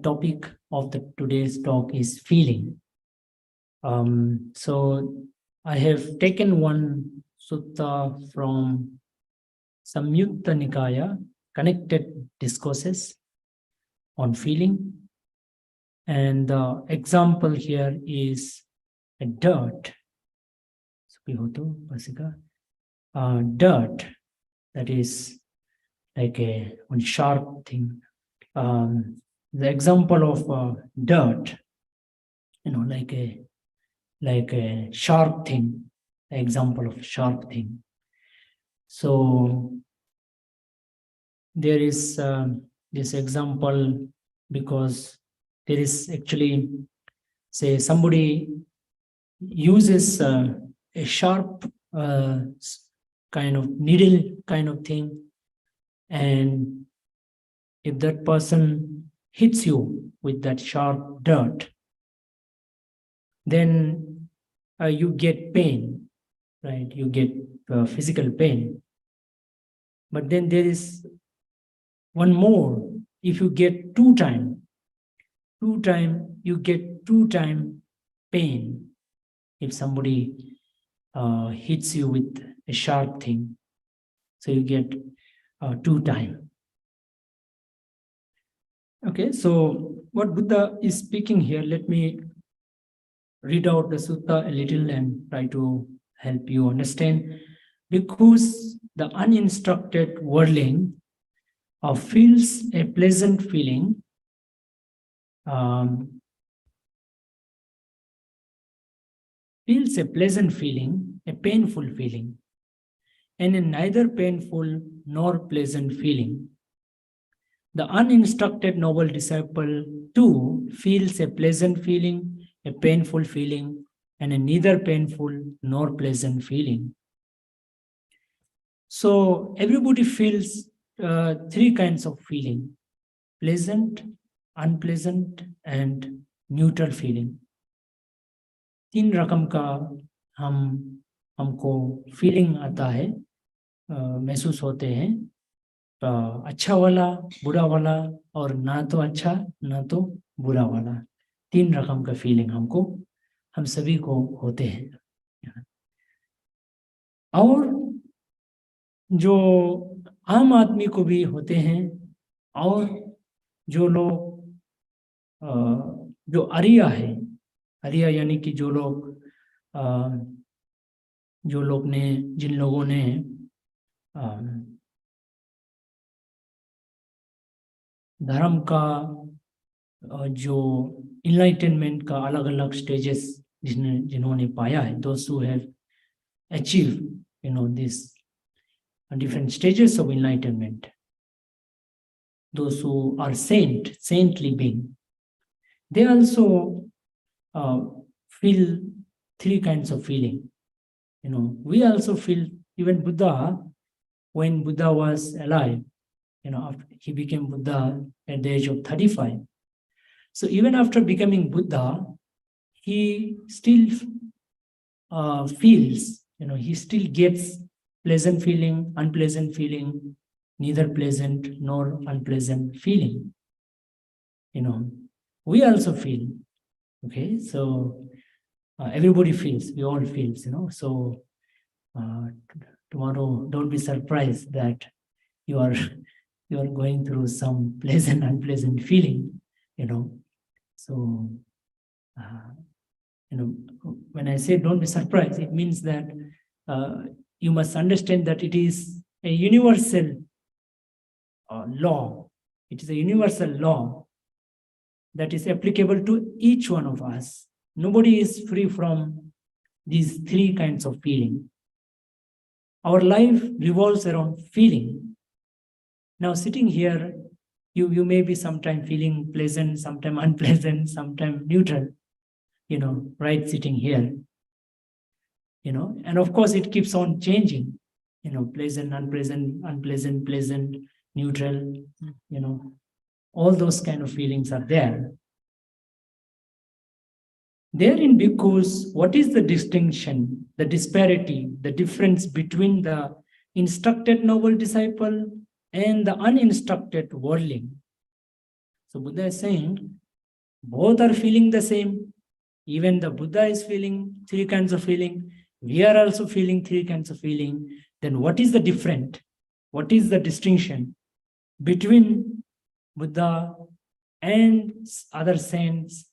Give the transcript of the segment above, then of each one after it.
topic of today's talk is feeling. So I have taken one sutta from Samyutta Nikaya, Connected Discourses on feeling. And the example here is a dirt. Dirt, that is like one sharp thing. The example of dirt, like a sharp thing, the example of sharp thing. So there is this example because there is actually, say, somebody uses a sharp kind of needle kind of thing, and if that person hits you with that sharp dirt, then you get pain, right? You get physical pain. But then there is one more. If you get two time, you get 2 times pain. If somebody hits you with a sharp thing, so you get 2 times. Okay, so what Buddha is speaking here, let me read out the sutta a little and try to help you understand. Because the uninstructed worldling feels a pleasant feeling, a painful feeling, and a neither painful nor pleasant feeling. The uninstructed noble disciple too feels a pleasant feeling, a painful feeling, and a neither painful nor pleasant feeling. So everybody feels 3 kinds of feeling: pleasant, unpleasant, and neutral feeling. 3 रकम का हमको feeling आता है, महसूस होते हैं, अच्छा वाला, बुरा वाला, और ना तो अच्छा ना तो बुरा वाला. 3 रकम का फीलिंग हम सभी को होते हैं. और जो आम आदमी को भी होते हैं, और जो लोग जो अरिया है, अरिया यानी कि जिन लोगों ने धर्म का जो इनलाइटनमेंट का अलग अलग स्टेजेस जिन्होंने पाया है, those who have achieved this different stages of enlightenment, those who are saintly being, they also feel 3 kinds of feeling. We also feel, even Buddha, when Buddha was alive, after he became Buddha at the age of 35. So even after becoming Buddha, he still feels, he still gets pleasant feeling, unpleasant feeling, neither pleasant nor unpleasant feeling. We also feel, okay? So everybody feels, we all feel, So tomorrow, don't be surprised that you are going through some pleasant, unpleasant feeling, So, when I say don't be surprised, it means that you must understand that it is a universal law. It is a universal law that is applicable to each one of us. Nobody is free from these 3 kinds of feeling. Our life revolves around feeling. Now, sitting here, you may be sometime feeling pleasant, sometime unpleasant, sometime neutral, right, sitting here. And of course it keeps on changing, pleasant, unpleasant, pleasant, neutral, all those kind of feelings are there. Therein, because what is the distinction, the disparity, the difference between the instructed noble disciple and the uninstructed worldling? So Buddha is saying, both are feeling the same. Even the Buddha is feeling three kinds of feeling. We are also feeling three kinds of feeling. Then what is the difference? What is the distinction between Buddha and other saints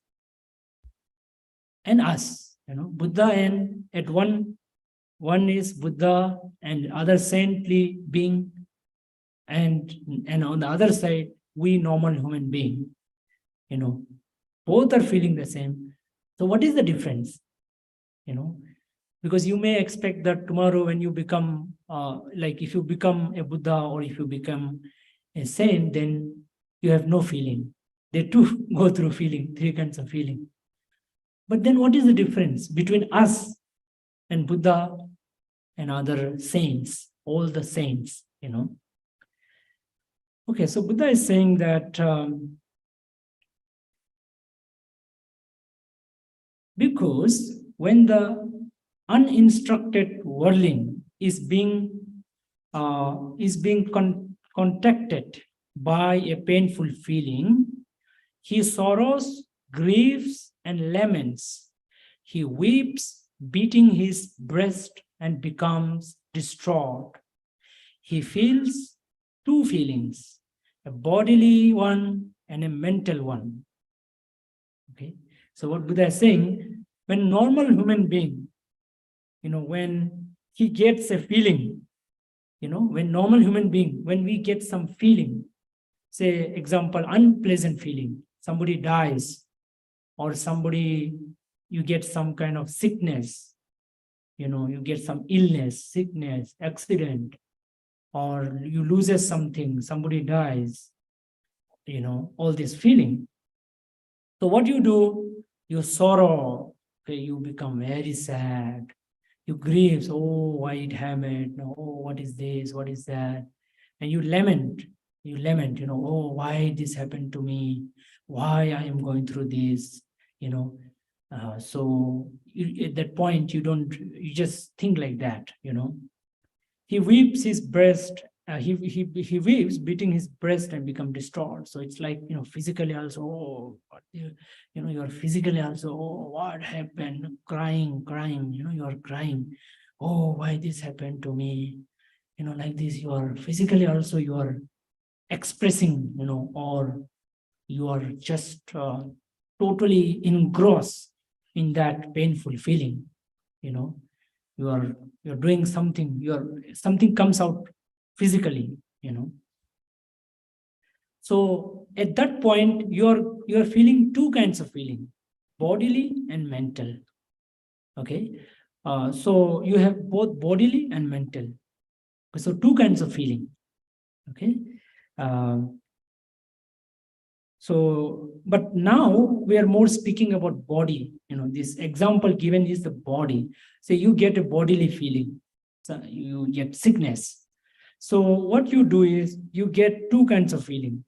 and us? Buddha and at one is Buddha and other saintly being, and on the other side, we normal human being. Both are feeling the same. So what is the difference? Because you may expect that tomorrow when you become, like if you become a Buddha or if you become a saint, then you have no feeling. They too go through feeling, three kinds of feeling. But then what is the difference between us and Buddha and other saints, all the saints, Okay, so Buddha is saying that because when the uninstructed worldling is being contacted by a painful feeling, he sorrows, grieves, and laments. He weeps, beating his breast, and becomes distraught. He feels two feelings, a bodily one and a mental one. Okay, so what Buddha is saying, when normal human being, when he gets a feeling, when normal human being, when we get some feeling, say example, unpleasant feeling, somebody dies, or you get some kind of sickness, you get some illness, sickness, accident, or you loses something, somebody dies, all this feeling. So what you do, you sorrow, okay, you become very sad, you grieve, oh, why it happened, oh, what is this, what is that, and you lament, oh, why this happened to me, why I am going through this, so at that point you just think like that, He weeps his breast, he weeps, beating his breast and become distraught. So it's like, physically also, oh, you are physically also, oh, what happened? Crying, you are crying. Oh, why this happened to me? Like this, you are physically also, you are expressing, or you are just totally engrossed in that painful feeling, you're doing something, something comes out physically, So at that point, you're feeling two kinds of feeling, bodily and mental. Okay, so you have both bodily and mental. So two kinds of feeling. Okay, so but now we are more speaking about body. This example given is the body. So you get a bodily feeling, so you get sickness. So what you do is you get two kinds of feeling,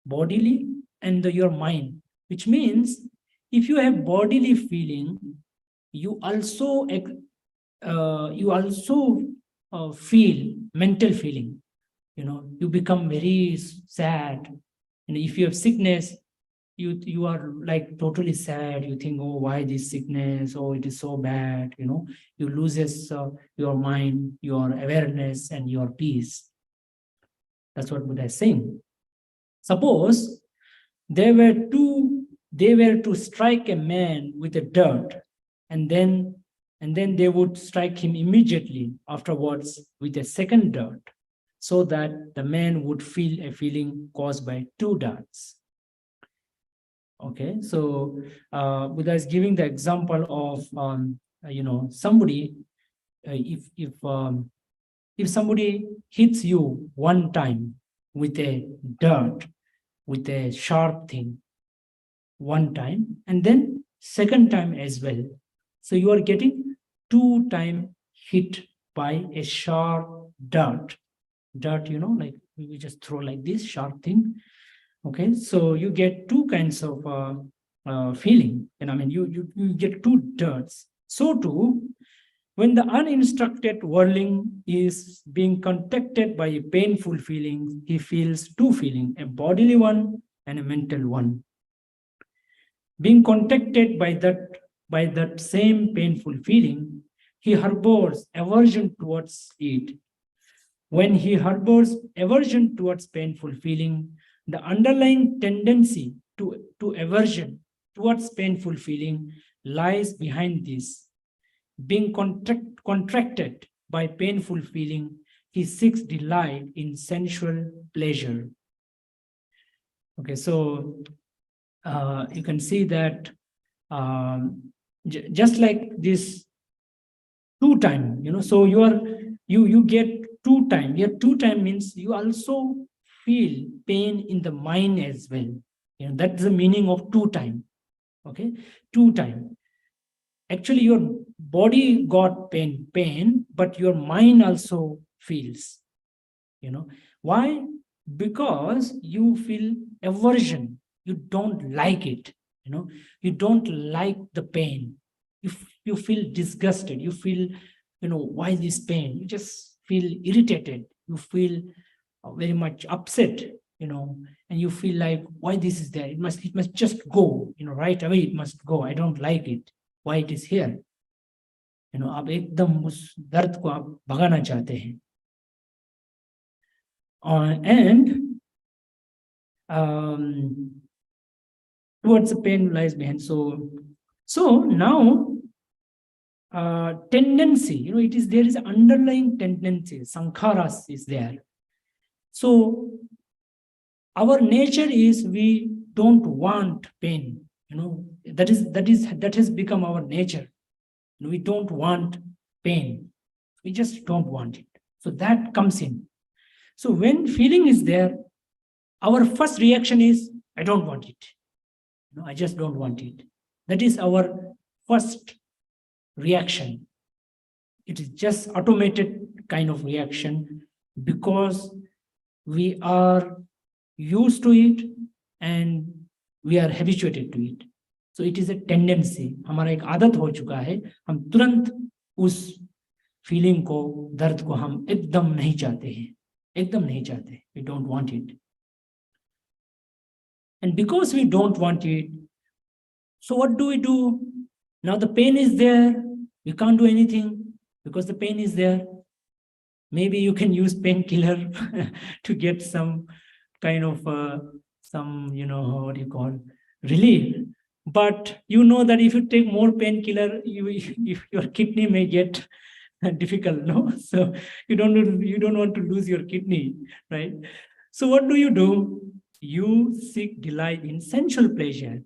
bodily and your mind, which means if you have bodily feeling, you also feel mental feeling. You become very sad. And if you have sickness, you are like totally sad. You think, oh, why this sickness? Oh, it is so bad. You loses your mind, your awareness, and your peace. That's what Buddha is saying. Suppose they were to strike a man with a dirt, and then they would strike him immediately afterwards with a second dirt, so that the man would feel a feeling caused by two darts. Okay, so Buddha is giving the example of somebody, if somebody hits you one time with a dirt, with a sharp thing, one time, and then second time as well, so you are getting 2 times hit by a sharp dirt, like we just throw like this sharp thing. Okay, so you get two kinds of feeling, and I mean you get two dirts. So too, when the uninstructed worldling is being contacted by a painful feeling, he feels two feelings, a bodily one and a mental one. Being contacted by that same painful feeling, he harbors aversion towards it. When he harbors aversion towards painful feeling, the underlying tendency to aversion towards painful feeling lies behind this. Being contracted by painful feeling, he seeks delight in sensual pleasure. Okay, so you can see that just like this 2 time, so you get 2 time. Here 2 time means you also feel pain in the mind as well. That's the meaning of 2 time. Okay, 2 time. Actually, your body got pain, but your mind also feels. Why? Because you feel aversion. You don't like it. You don't like the pain. You feel disgusted. You feel, why this pain? You just feel irritated. You feel very much upset. And you feel like, why this is there? It must just go. Right away it must go. I don't like it. Why it is here? आप एकदम उस दर्द को आप भगाना चाहते हैं. And towards the pain lies behind. So now tendency, there is an underlying tendency. Sankharas is there. So our nature is we don't want pain. That has become our nature. We don't want pain. We just don't want it. So that comes in. So when feeling is there, our first reaction is, I don't want it. I just don't want it. That is our first reaction. It is just automated kind of reaction because we are used to it and we are habituated to it. So it is a tendency. हमारा एक आदत हो चुका है. हम तुरंत उस feeling को, दर्द को हम एकदम नहीं चाहते हैं. एकदम नहीं चाहते. We don't want it. And because we don't want it, so what do? Now the pain is there. We can't do anything because the pain is there. Maybe you can use painkiller to get some kind of what do you call, relief. But that if you take more painkiller, your kidney may get difficult, no? So you don't want to lose your kidney, right? So what do? You seek delight in sensual pleasure.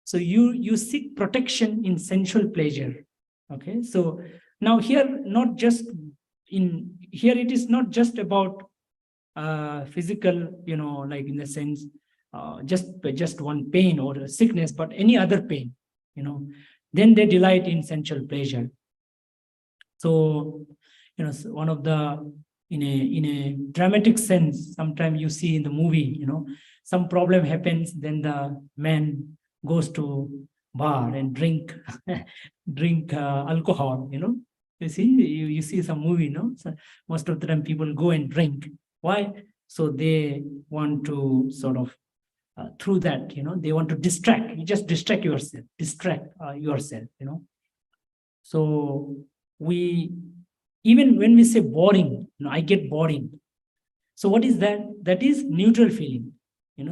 So you seek protection in sensual pleasure. Okay. So now here it is not just about physical, like in the sense just one pain or a sickness, but any other pain, then they delight in sensual pleasure. So one of the in a dramatic sense, sometimes you see in the movie, some problem happens, then the man goes to bar and drink alcohol. You see some movie, so most of the time people go and drink. Why? So they want to sort of through that, they want to distract. You just distract yourself. So even when we say boring, I get boring. So what is that? That is neutral feeling.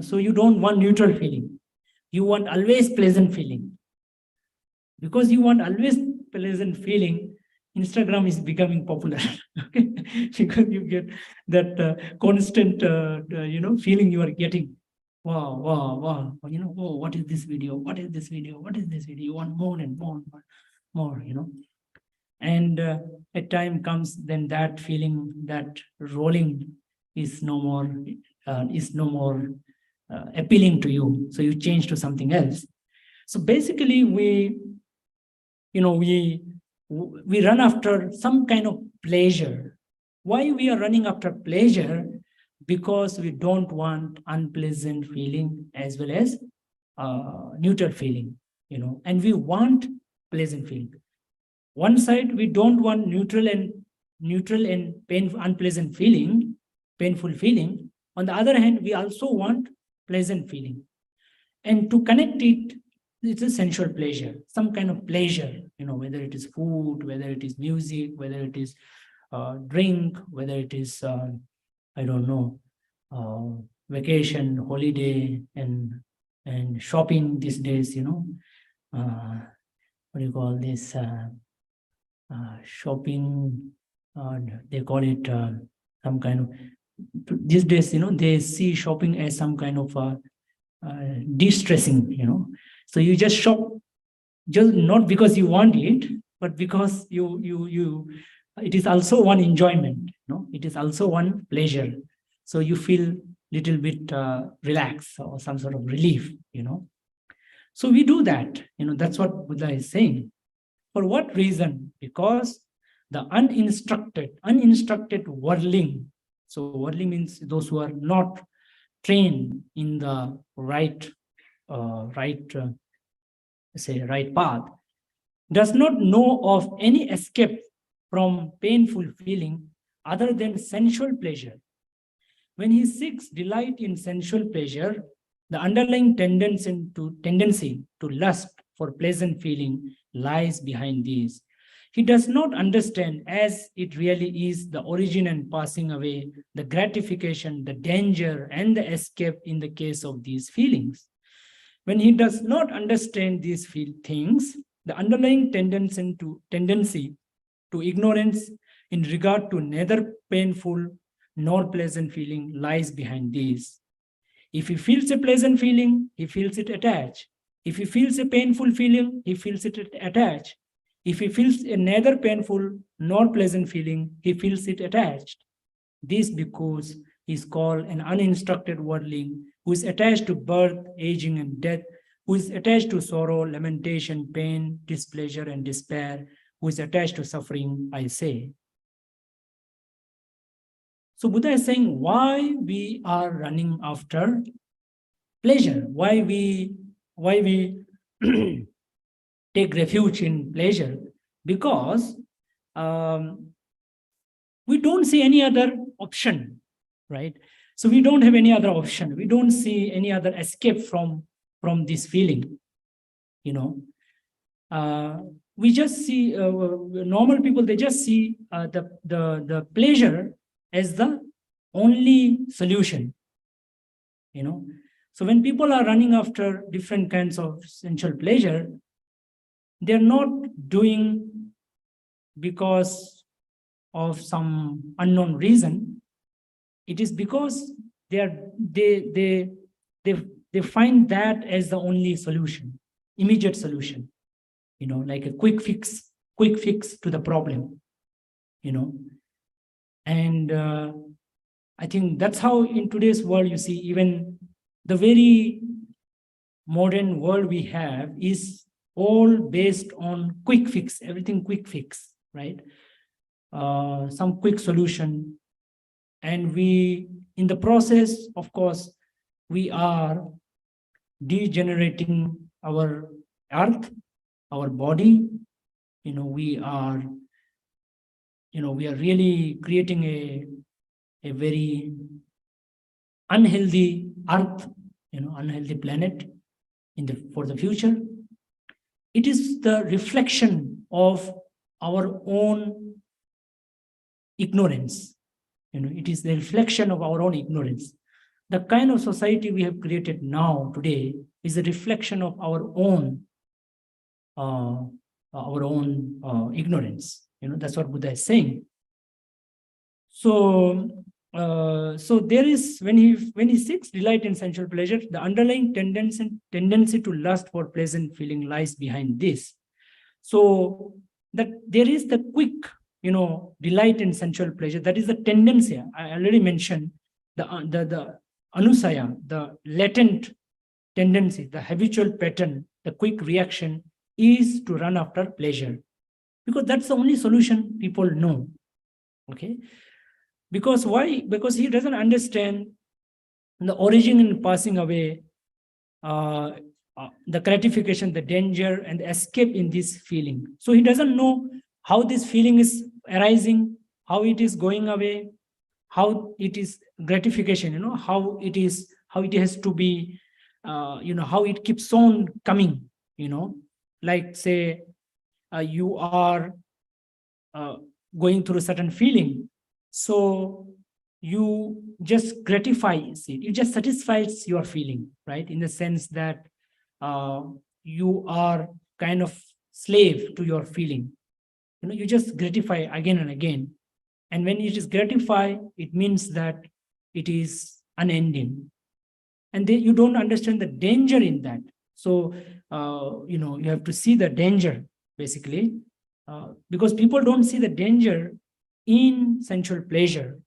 So you don't want neutral feeling. You want always pleasant feeling. Because you want always pleasant feeling, Instagram is becoming popular. Okay? Because you get that constant, feeling you are getting. Wow. Oh, what is this video? What is this video? You want more and more, And a time comes, then that feeling, that rolling is no more appealing to you. So you change to something else. So basically, we run after some kind of pleasure. Why we are running after pleasure? Because we don't want unpleasant feeling as well as neutral feeling, and we want pleasant feeling. One side, we don't want neutral and unpleasant feeling, painful feeling. On the other hand, we also want pleasant feeling. And to connect it, it's a sensual pleasure, some kind of pleasure, whether it is food, whether it is music, whether it is drink, whether it is, I don't know, vacation, holiday, and shopping these days, what do you call this? Shopping, they call it some kind of, these days, they see shopping as some kind of de-stressing, so you just shop, just not because you want it, but because you it is also one enjoyment, it is also one pleasure, so you feel little bit relaxed or some sort of relief, so we do that, that's what Buddha is saying. For what reason? Because the uninstructed worldling, so worldling means those who are not trained in the right path, does not know of any escape from painful feeling other than sensual pleasure. When he seeks delight in sensual pleasure, the underlying tendency to lust for pleasant feeling lies behind these. He does not understand as it really is the origin and passing away, the gratification, the danger, and the escape in the case of these feelings. When he does not understand these things, the underlying tendency to ignorance in regard to neither painful nor pleasant feeling lies behind these. If he feels a pleasant feeling, he feels it attached. If he feels a painful feeling, he feels it attached. If he feels a neither painful nor pleasant feeling, he feels it attached. This because he is called an uninstructed worldling who is attached to birth, aging, and death, who is attached to sorrow, lamentation, pain, displeasure, and despair, who is attached to suffering, I say. So Buddha is saying why we are running after pleasure, why we take refuge in pleasure, because we don't see any other option, right? So we don't have any other option. We don't see any other escape from this feeling, we just see normal people, they just see the pleasure as the only solution, So when people are running after different kinds of sensual pleasure, they're not doing because of some unknown reason. It is because they find that as the only solution, immediate solution, like a quick fix to the problem, And I think that's how in today's world, you see, even the very modern world we have is all based on quick fix, everything quick fix, right? Some quick solution. And we, in the process, of course, we are degenerating our earth, our body, we are really creating a very unhealthy earth, unhealthy planet for the future. It is the reflection of our own ignorance. It is the reflection of our own ignorance. The kind of society we have created now, today, is a reflection of our own ignorance. That's what Buddha is saying. So there is, when he seeks delight in sensual pleasure, the underlying tendency to lust for pleasant feeling lies behind this. So that there is the quick, delight in sensual pleasure. That is the tendency. I already mentioned the anusaya, the latent tendency, the habitual pattern, the quick reaction is to run after pleasure, because that's the only solution people know. Okay. Because why? Because he doesn't understand the origin and passing away, the gratification, the danger, and the escape in this feeling. So he doesn't know how this feeling is arising, how it is going away, how it is gratification, how it has to be how it keeps on coming, like say you are going through a certain feeling. So you just gratifies it, you just satisfies your feeling, right? In the sense that you are kind of slave to your feeling. You just gratify again and again. And when it is gratify, it means that it is unending. And you don't understand the danger in that. So, you have to see the danger, basically, because people don't see the danger in sensual pleasure.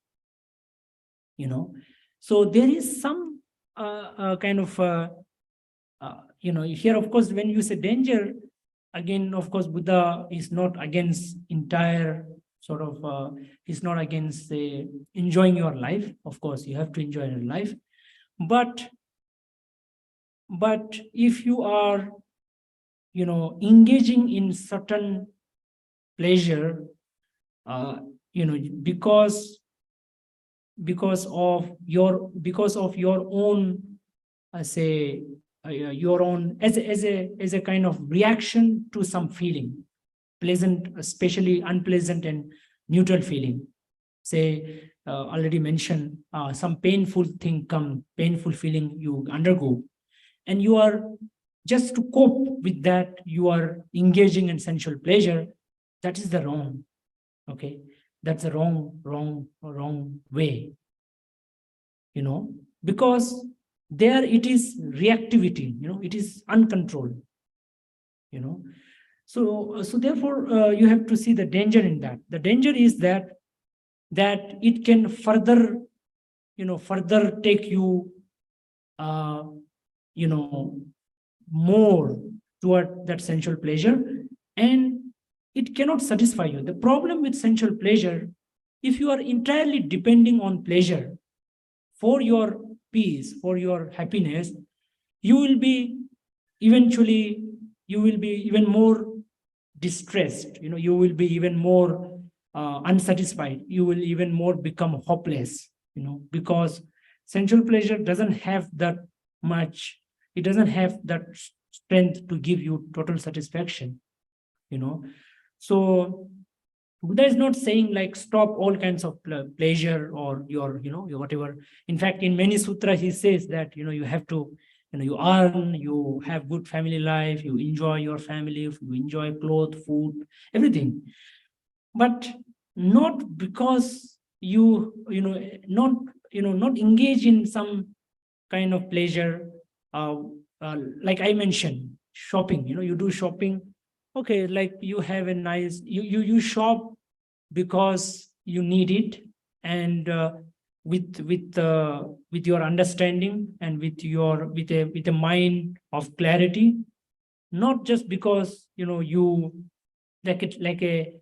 So there is some kind of, here, of course, when you say danger, again, of course, Buddha is not against entire sort of, he's not against enjoying your life. Of course, you have to enjoy your life. But if you are, engaging in certain pleasure, because of your own, say, your own, as a kind of reaction to some feeling, pleasant, especially unpleasant and neutral feeling. Say, already mentioned, some painful feeling you undergo, and you are, just to cope with that, you are engaging in sensual pleasure. That is the wrong. Okay, that's a wrong way. Because there it is reactivity. It is uncontrolled. So therefore, you have to see the danger in that. The danger is that it can further take you more toward that sensual pleasure, and it cannot satisfy you. The problem with sensual pleasure, if you are entirely depending on pleasure for your peace, for your happiness, you will be eventually, you will be even more distressed. You will be even more unsatisfied. You will even more become hopeless. Because sensual pleasure doesn't have that much. It doesn't have that strength to give you total satisfaction. So Buddha is not saying like stop all kinds of pleasure or your whatever. In fact, in many sutras he says that you have to, you earn, you have good family life, you enjoy your family, you enjoy clothes, food, everything, but not because not engage in some kind of pleasure, like I mentioned, shopping. You do shopping. Okay, like you have a nice, you shop because you need it, and with your understanding and with a mind of clarity, not just because you like a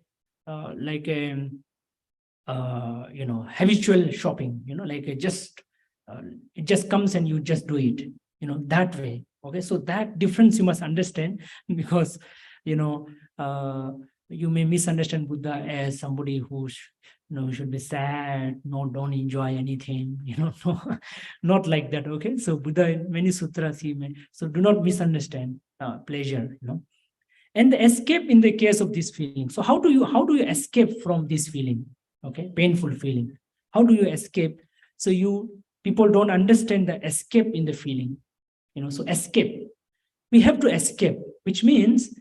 habitual shopping, like it just comes and you just do it, that way. Okay, so that difference you must understand, because you may misunderstand Buddha as somebody who should be sad, don't enjoy anything, no, not like that. Okay, so Buddha in many sutras so do not misunderstand pleasure, and the escape in the case of this feeling. So how do you escape from this feeling? Okay, painful feeling. How do you escape? So people don't understand the escape in the feeling. So escape. We have to escape, which means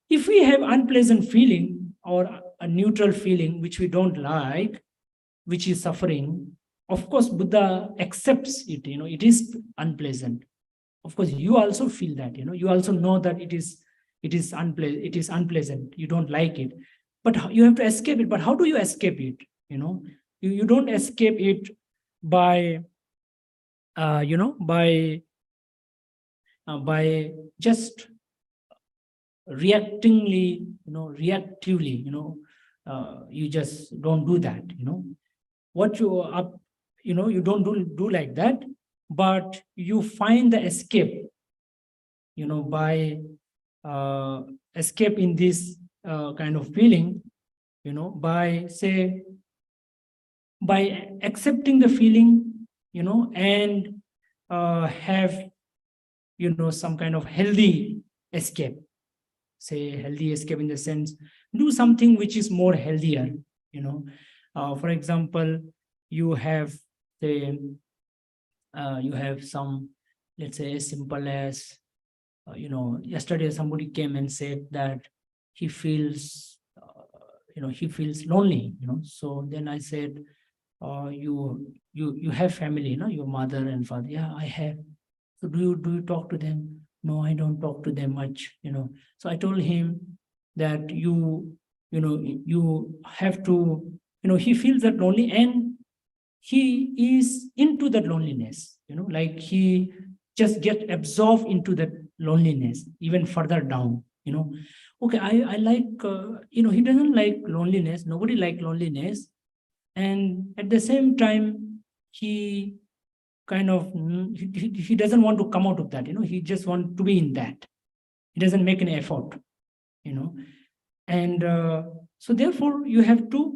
if we have unpleasant feeling or a neutral feeling which we don't like, which is suffering, of course Buddha accepts it. It is unpleasant. Of course, you also feel that. You also know that it is unpleasant. You don't like it, but you have to escape it. But how do you escape it? You don't escape it by by just reactively, you just don't do that. What you up, you don't do like that, but you find the escape, by escape in this kind of feeling, by accepting the feeling, and have some kind of healthy escape. Say healthy escape in the sense, do something which is more healthier. For example, you have some, let's say, as simple as, yesterday somebody came and said that he feels lonely. So then I said, you have family, your mother and father. Yeah, I have. So do you talk to them? No, I don't talk to them much. So I told him that you have to, he feels that lonely, and he is into that loneliness. Like he just get absorbed into that loneliness even further down. Okay, I like, he doesn't like loneliness. Nobody like loneliness. And at the same time, he kind of, he doesn't want to come out of that. He just want to be in that. He doesn't make an effort. And so therefore you have to,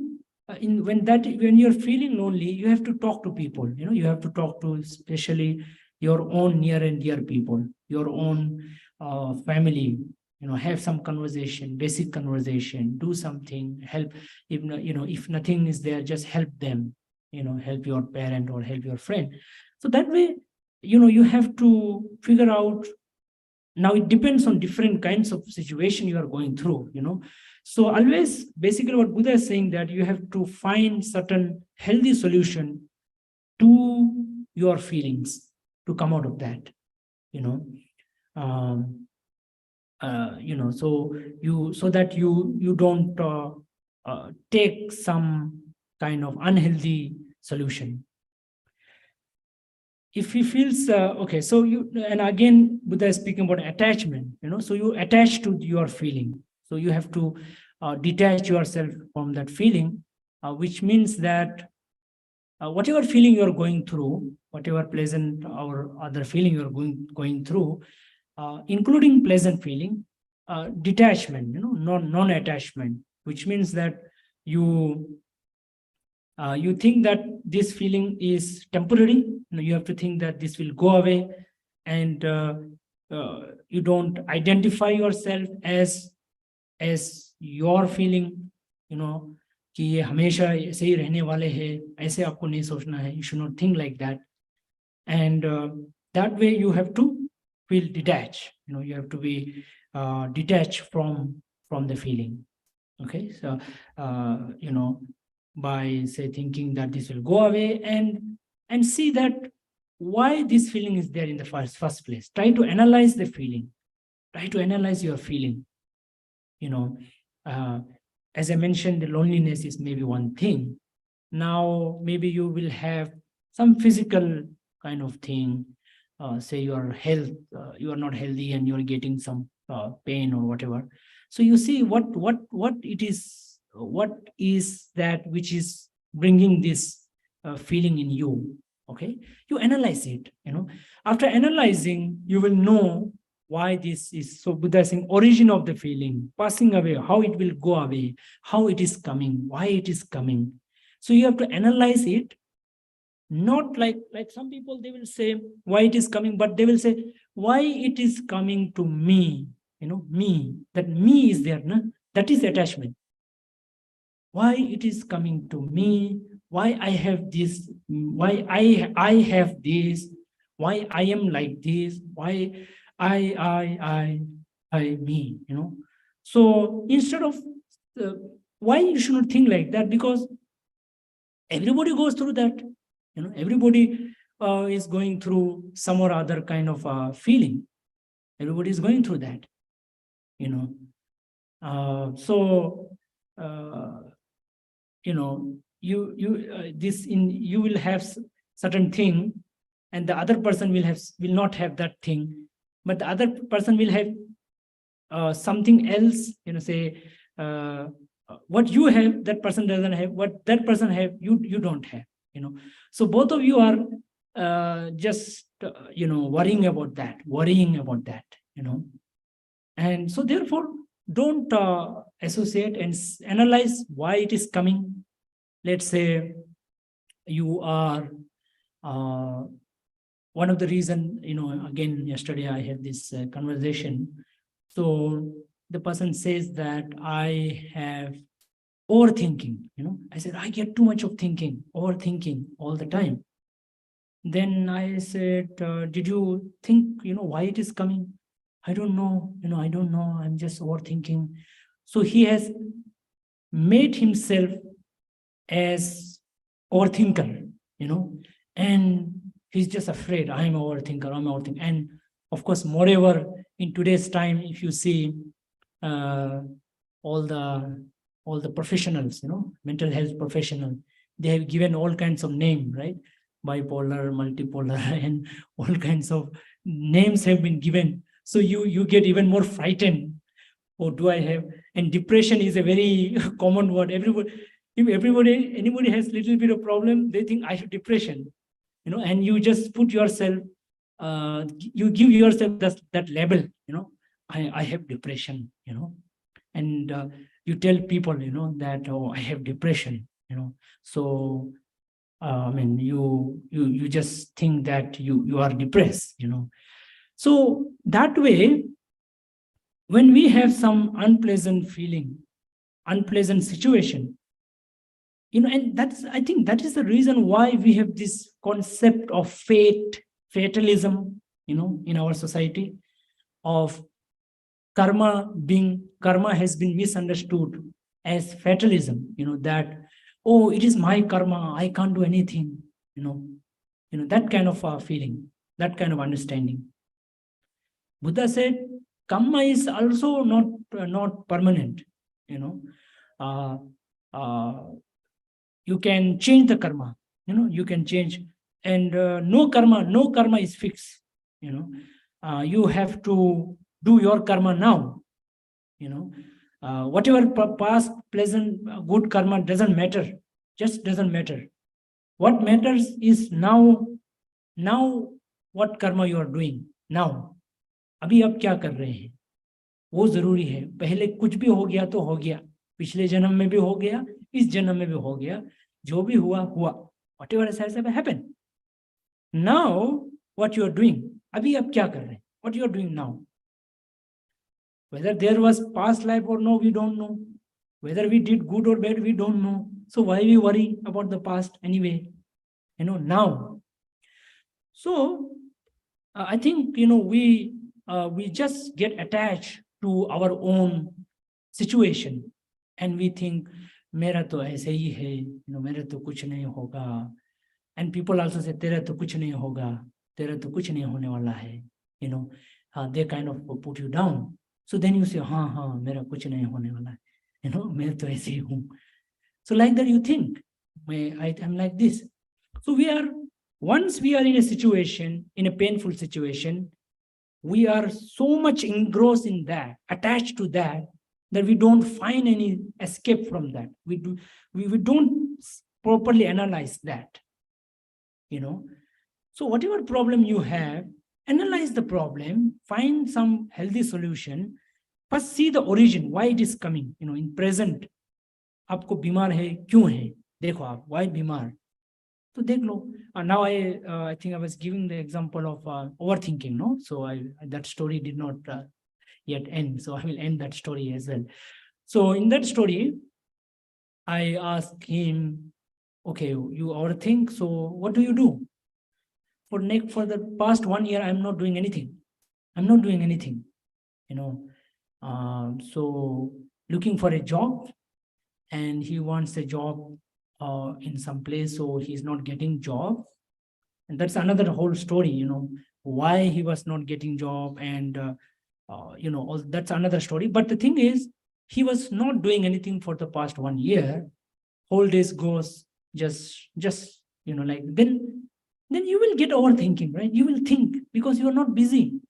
when you're feeling lonely, you have to talk to people. You have to talk to especially your own near and dear people, your own family. Have some conversation, basic conversation, do something, help. If nothing is there, just help them. Help your parent or help your friend. So that way, you have to figure out. Now it depends on different kinds of situation you are going through. So always, basically what Buddha is saying, that you have to find certain healthy solution to your feelings to come out of that. So that you don't take some kind of unhealthy solution. If he feels okay, so and again Buddha is speaking about attachment. So you attach to your feeling. So you have to detach yourself from that feeling, which means that whatever feeling you're going through, whatever pleasant or other feeling you're going through, including pleasant feeling, detachment, non-attachment, which means that you think that this feeling is temporary. You have to think that this will go away, and you don't identify yourself as your feeling, कि ये हमेशा ऐसे ही रहने वाले हैं, ऐसे आपको नहीं सोचना है. You should not think like that. And that way you have to feel detached. You have to be detached from the feeling. Okay, so by say thinking that this will go away, and see that why this feeling is there in the first place. Try to analyze the feeling. Try to analyze your feeling. As I mentioned, the loneliness is maybe one thing. Now maybe you will have some physical kind of thing. Say your health, you are not healthy and you are getting some pain or whatever. So you see what it is, what is that which is bringing this feeling in you. Okay, you analyze it. After analyzing, you will know why this is. So Buddha is saying origin of the feeling, passing away, how it will go away, how it is coming, why it is coming. So you have to analyze it. Not like some people, they will say why it is coming, but they will say why it is coming to me. Me, that me is there, no? That is attachment. Why it is coming to me, why I have this, why I have this, why I am like this, why I me, So instead of why you should not think like that, because everybody goes through that. Everybody is going through some or other kind of feeling. Everybody is going through that. You will have certain thing, and the other person will not have that thing, but the other person will have something else. Say what you have, that person doesn't have. What that person have, you don't have. So both of you are just worrying about that. And so therefore, don't associate and analyze why it is coming. Let's say you are one of the reason, again, yesterday I had this conversation. So the person says that I have overthinking, I said, I get too much of overthinking all the time. Then I said, did you think, why it is coming? I don't know, I don't know. I'm just overthinking. So he has made himself as overthinker, and he's just afraid, I'm overthinker. And of course, moreover, in today's time, if you see all the professionals, mental health professional, they have given all kinds of name, right? Bipolar, multipolar, and all kinds of names have been given. So you get even more frightened. Oh, do I have? And depression is a very common word. If anybody has little bit of problem, they think I have depression, and you just put yourself, you give yourself that label, I have depression, and you tell people, that, oh, I have depression, so I mean, you just think that you are depressed, So that way, when we have some unpleasant feeling, unpleasant situation, and I think that is the reason why we have this concept of fatalism, in our society, of karma has been misunderstood as fatalism, that, oh, it is my karma, I can't do anything, that kind of feeling, that kind of understanding. Buddha said, karma is also not permanent, you can change the karma, you can change, and no karma is fixed, you have to do your karma now, whatever past pleasant good karma doesn't matter, just doesn't matter. What matters is now what karma you are doing now. अभी आप क्या कर रहे हैं, वो जरूरी है. पहले कुछ भी हो गया तो हो गया, पिछले जन्म में भी हो गया, इस जन्म में भी हो गया, जो भी हुआ हुआ, whatever has happened. Now what you are doing, अभी आप क्या कर रहे हैं, what you are doing now. Whether there was past life or no, we don't know. Whether we did good or bad, we don't know. So why we worry about the past anyway, now. So I think, we just get attached to our own situation, and we think, मेरा तो ऐसे ही है, मेरा तो कुछ नहीं होगा. And people also say, तेरा तो कुछ नहीं होगा, तेरा तो कुछ नहीं होने वाला है. They kind of put you down. So then you say, हाँ, मेरा कुछ नहीं होने वाला है, मैं तो ऐसे ही हूँ. So like that you think, I'm like this. So once we are in a situation, in a painful situation, we are so much engrossed in that, attached to that we don't find any escape from that. We don't properly analyze that, So whatever problem you have, analyze the problem, find some healthy solution. First see the origin, why it is coming, in present. आपको बीमार है, क्यों है? देखो आप, why बीमार? तो देख लो. Now I think I was giving the example of overthinking, no? So that story did not yet end, so I will end that story as well. So in that story, I asked him, okay, you overthink, so what do you do? For the past 1 year, I'm not doing anything. So looking for a job, and he wants a job in some place, so he's not getting job. And that's another whole story, why he was not getting job, and that's another story. But the thing is, he was not doing anything for the past 1 year. Whole days goes just like, then you will get overthinking, right? You will think because you are not busy.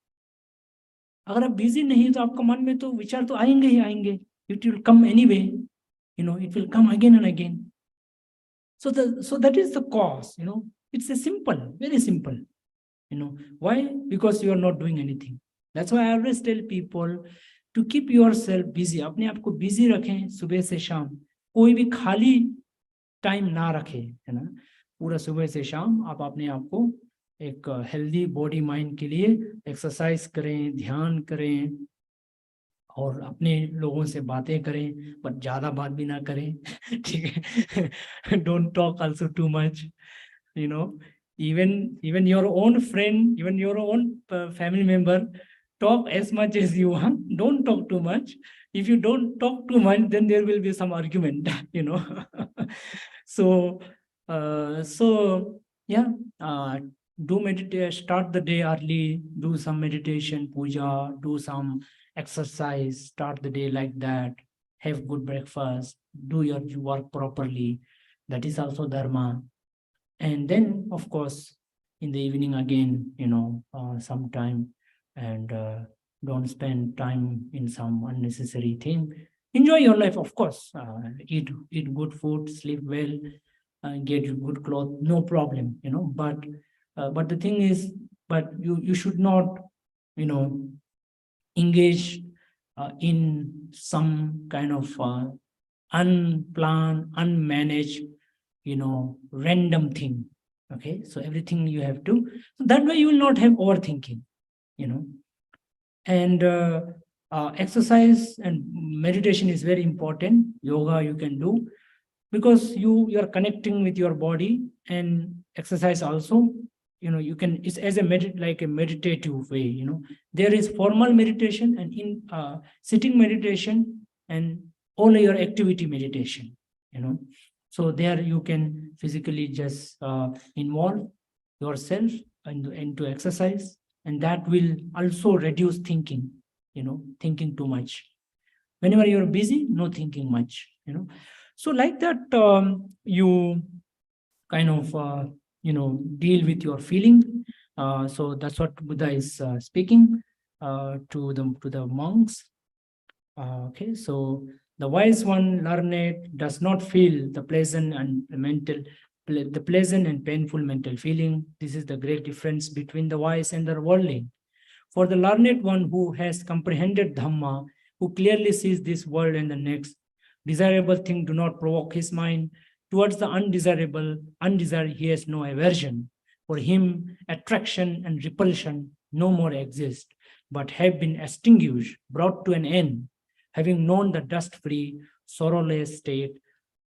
अगर आप busy नहीं तो आपका मन में तो विचार तो आएंगे ही आएंगे. It will come anyway, it will come again and again. So that is the cause, It's a simple, very simple. Why? Because you are not doing anything. That's why I always tell people to keep yourself busy. अपने आप को busy रखें सुबह से शाम. कोई भी खाली टाइम ना रखें, है ना. पूरा सुबह से शाम आप अपने आप को एक हेल्दी बॉडी माइंड के लिए एक्सरसाइज करें, ध्यान करें और अपने लोगों से बातें करें, पर ज़्यादा बात भी ना करें, ठीक है। Don't talk also too much, you know, even your own friend, even your own family member, talk as much as you want, don't talk too much. If you don't talk too much, then there will be some argument, you know. So yeah, do meditate, start the day early, do some meditation, puja, do some exercise, start the day like that, have good breakfast, do your work properly. That is also dharma. And then, of course, in the evening again, some time, and don't spend time in some unnecessary thing. Enjoy your life, of course. Eat good food, sleep well, get good clothes, no problem, But the thing is, but you should not, engage in some kind of unplanned, unmanaged, random thing. Okay, so everything you have to, so that way you will not have overthinking, and exercise and meditation is very important. Yoga you can do because you are connecting with your body, and exercise also, you can, it's as a like a meditative way. There is formal meditation and in sitting meditation and all your activity meditation. So there you can physically just involve yourself into exercise, and that will also reduce thinking, thinking too much. Whenever you're busy, no thinking much, So like that, you kind of, deal with your feeling. So that's what Buddha is speaking to the monks. Okay, so the wise one, learned, does not feel the pleasant and painful mental feeling. This is the great difference between the wise and the worldly. For the learned one who has comprehended Dhamma, who clearly sees this world and the next, desirable thing do not provoke his mind. Towards the undesired, he has no aversion. For him, attraction and repulsion no more exist, but have been extinguished, brought to an end. Having known the dust-free, sorrowless state,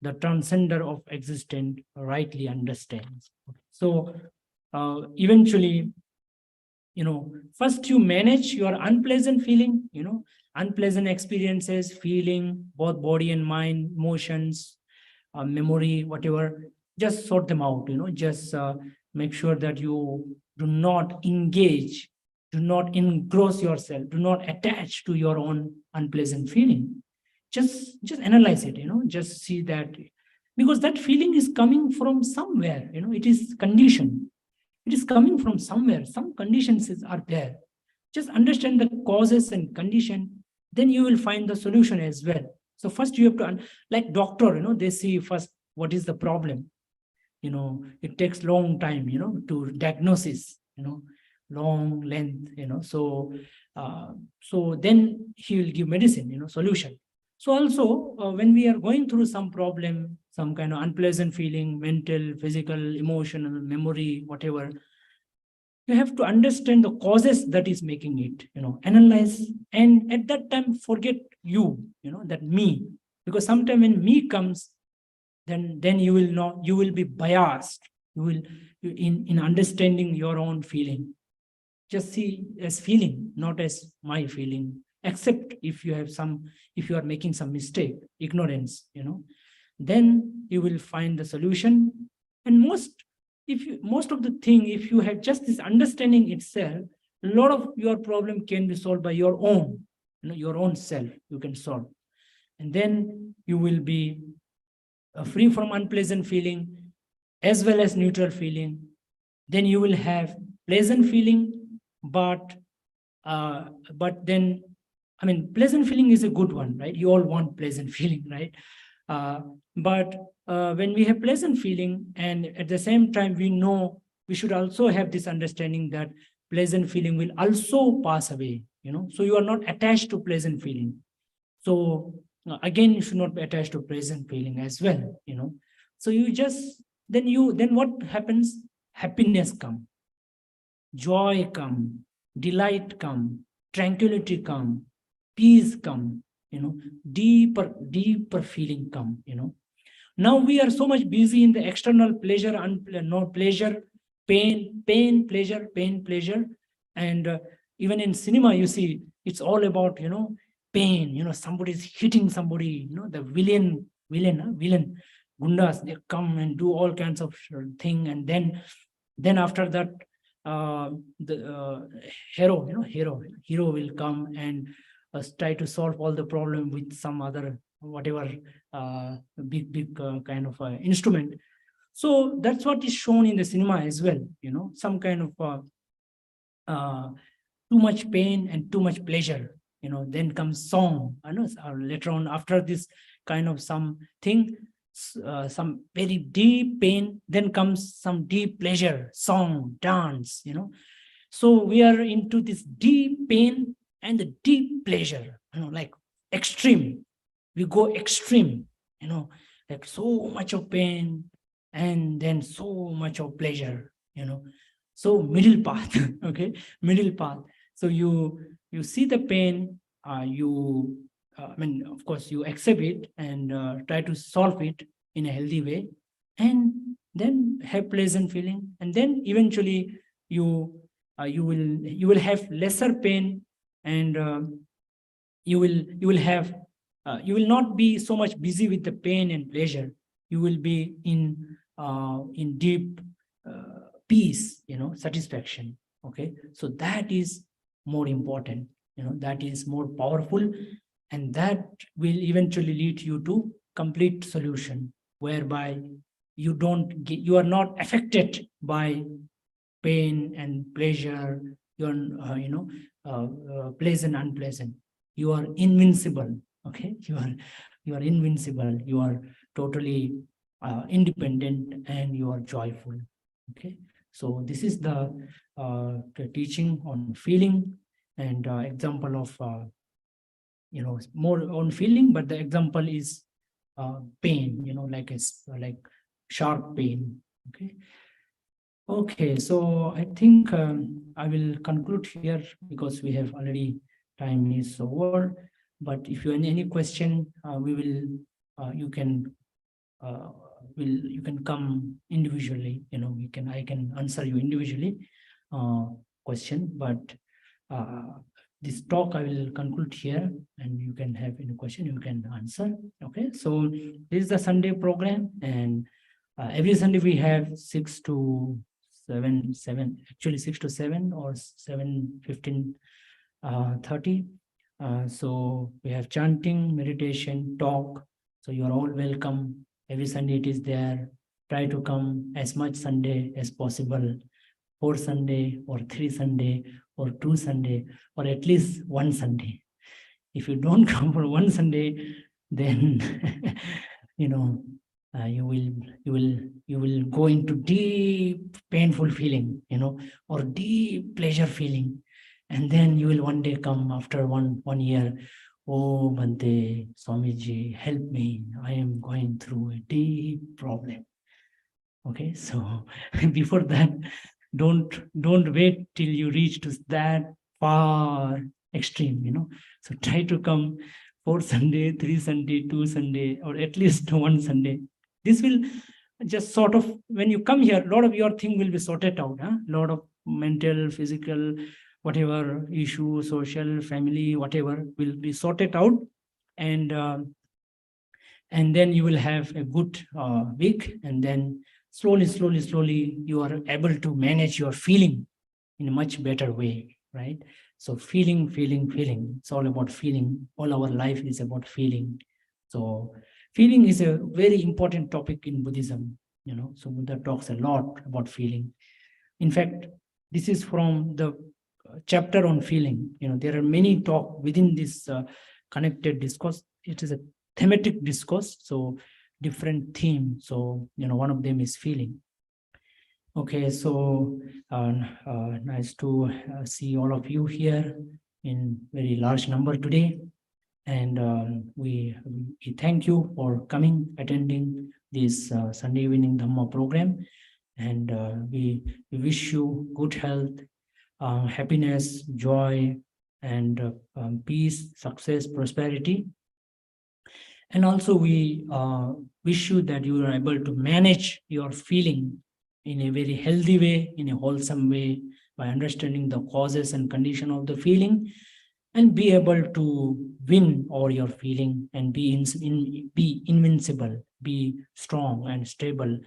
the transcender of existence rightly understands. So eventually, first you manage your unpleasant feeling, unpleasant experiences, feeling, both body and mind, emotions, memory, whatever, just sort them out, just make sure that you do not engage, do not engross yourself, do not attach to your own unpleasant feeling. Just analyze it, just see that, because that feeling is coming from somewhere, it is conditioned. It is coming from somewhere. Some conditions are there. Just understand the causes and condition, then you will find the solution as well. So first you have to, like doctor, they see first what is the problem. It takes long time, to diagnosis, long length, so then he will give medicine, solution. So also when we are going through some problem, some kind of unpleasant feeling, mental, physical, emotional, memory, whatever, you have to understand the causes that is making it, analyze, and at that time forget you, that me, because sometime when me comes, then you will not, you will be biased, in understanding your own feeling. Just see as feeling, not as my feeling, except if you are making some mistake, ignorance, then you will find the solution. And most of the thing, if you have just this understanding itself, a lot of your problem can be solved by your own, your own self, you can solve. And then you will be free from unpleasant feeling as well as neutral feeling. Then you will have pleasant feeling, but then, pleasant feeling is a good one, right? You all want pleasant feeling, right? But when we have pleasant feeling, and at the same time we know we should also have this understanding that pleasant feeling will also pass away, so you are not attached to pleasant feeling. So again, you should not be attached to pleasant feeling as well, so you just, then what happens? Happiness comes. joy come, delight come, tranquility come, peace come, deeper feeling come, Now we are so much busy in the external pleasure, no pleasure, pain, pleasure, pleasure. And even in cinema, you see, it's all about, pain, somebody's hitting somebody, the villain, gundas, they come and do all kinds of thing. And then after that, the hero will come and try to solve all the problem with some other whatever big kind of instrument. So that's what is shown in the cinema as well, some kind of too much pain and too much pleasure. Then comes song, later on after this kind of something, some very deep pain, then comes some deep pleasure, song, dance. So we are into this deep pain and the deep pleasure, like extreme. We go extreme, like so much of pain and then so much of pleasure, so middle path. Okay, middle path. So you see the pain, of course you accept it and try to solve it in a healthy way, and then have pleasant feeling, and then eventually you will have lesser pain, and you will have you will not be so much busy with the pain and pleasure. You will be in deep peace, satisfaction. Okay, so that is more important, that is more powerful, and that will eventually lead you to complete solution, whereby you are not affected by pain and pleasure. You're pleasant, unpleasant. You are invincible. Okay, you are invincible. You are totally independent, and you are joyful. Okay, so this is the teaching on feeling, and example of more on feeling, but the example is pain. Like sharp pain. Okay, so I think I will conclude here because we have already time is over. But if you have any question, we will you can come individually. I can answer you individually question. But this talk I will conclude here, and you can have any question, you can answer. Okay, so this is the Sunday program, and every Sunday we have 6 to 7, actually 6 to 7 or 7:15, 30. So we have chanting, meditation, talk. So you are all welcome. Every Sunday it is there. Try to come as much Sunday as possible. 4 Sunday or 3 Sunday or 2 Sunday, or at least 1 Sunday. If you don't come for 1 Sunday, then you will go into deep painful feeling, or deep pleasure feeling, and then you will one day come after one year. Oh, Bhante, Swamiji, help me. I am going through a deep problem. Okay, so before that, don't wait till you reach to that far extreme. So try to come 4 Sunday, 3 Sunday, 2 Sunday, or at least 1 Sunday. This will just sort of, when you come here, a lot of your thing will be sorted out. A lot of mental, physical, whatever issue, social, family, whatever will be sorted out, and then you will have a good week, and then slowly you are able to manage your feeling in a much better way, right? So feeling. It's all about feeling. All our life is about feeling. So feeling is a very important topic in Buddhism. So Buddha talks a lot about feeling. In fact, this is from the chapter on feeling. There are many talk within this connected discourse. It is a thematic discourse, so different theme. So one of them is feeling. Okay, so nice to see all of you here in very large number today, and we thank you for coming, attending this Sunday evening Dhamma program, and we wish you good health, happiness, joy, and peace, success, prosperity. And also we wish you that you are able to manage your feeling in a very healthy way, in a wholesome way, by understanding the causes and condition of the feeling, and be able to win over your feeling and be invincible, be strong and stable,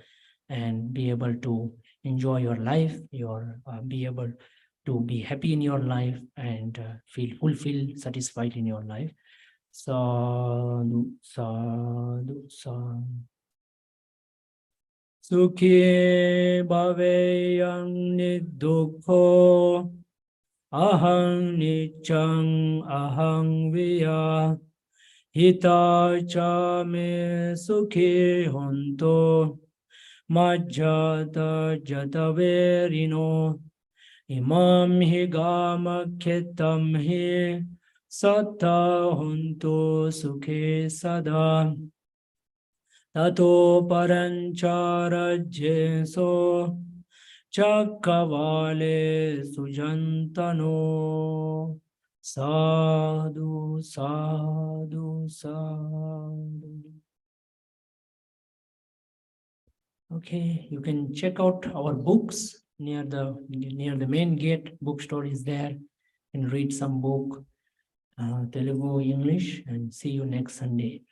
and be able to enjoy your life, be able to be happy in your life, and feel fulfilled, satisfied in your life. Sadhu, sadhu, sadhu. Sukhi bhaveyang nidukho ahang nichang ahang viya hita cha me sukhi honto majjata jataverino imam hi gama khetam hi satta honto sukhe sada tato parancharajeso Chakavale sujantano sadhu, sadhu, sadhu. Okay, you can check out our books near the main gate. Bookstore is there. And read some book, Telugu, English, and see you next Sunday.